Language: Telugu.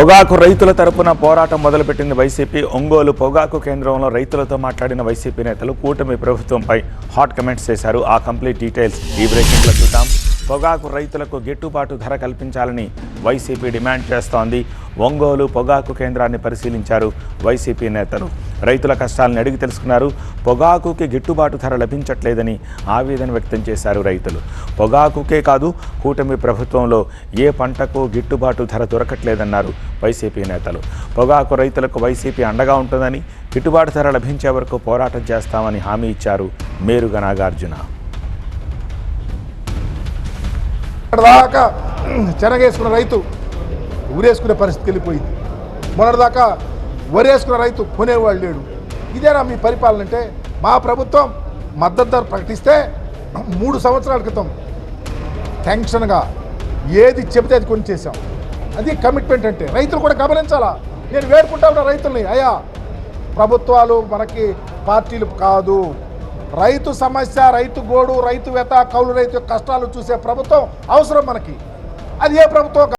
పొగాకు రైతుల తరపున పోరాటం మొదలుపెట్టింది వైసీపీ. ఒంగోలు పొగాకు కేంద్రంలో రైతులతో మాట్లాడిన వైసీపీ నేతలు కూటమి ప్రభుత్వంపై హాట్ కమెంట్స్ చేశారు. ఆ కంప్లీట్ డీటెయిల్స్ ఈ బ్రేకింగ్లో చూద్దాం. పొగాకు రైతులకు గిట్టుబాటు ధర కల్పించాలని వైసీపీ డిమాండ్ చేస్తోంది. ఒంగోలు పొగాకు కేంద్రాన్ని పరిశీలించారు వైసీపీ నేతలు. రైతుల కష్టాలను అడిగి తెలుసుకున్నారు. పొగాకుకి గిట్టుబాటు ధర లభించట్లేదని ఆవేదన వ్యక్తం చేశారు రైతులు. పొగాకుకే కాదు, కూటమి ప్రభుత్వంలో ఏ పంటకు గిట్టుబాటు ధర దొరకట్లేదన్నారు వైసీపీ నేతలు. పొగాకు రైతులకు వైసీపీ అండగా ఉంటుందని, గిట్టుబాటు ధర లభించే వరకు పోరాటం చేస్తామని హామీ ఇచ్చారు మేరుగ నాగార్జున. దాకా చెనగేసుకున్న రైతు ఊరేసుకునే పరిస్థితికి వెళ్ళిపోయింది. మొన్నటిదాకా వరేసుకున్న రైతు కొనేవాళ్ళు లేడు. ఇదేనా మీ పరిపాలన అంటే? మా ప్రభుత్వం మద్దతు ధర ప్రకటిస్తే 3 సంవత్సరాల క్రితం టెన్షన్గా ఏది చెబితే అది కొని చేశాం. అది కమిట్మెంట్ అంటే. రైతులు కూడా గమనించాలా. నేను వేడుకుంటా ఉన్నా రైతుల్ని, అయ్యా ప్రభుత్వాలు మనకి పార్టీలు కాదు, రైతు సమస్య, రైతు గోడు, రైతు వ్యత, కౌలు రైతు కష్టాలు చూసే ప్రభుత్వం అవసరం మనకి. అది ఏ ప్రభుత్వం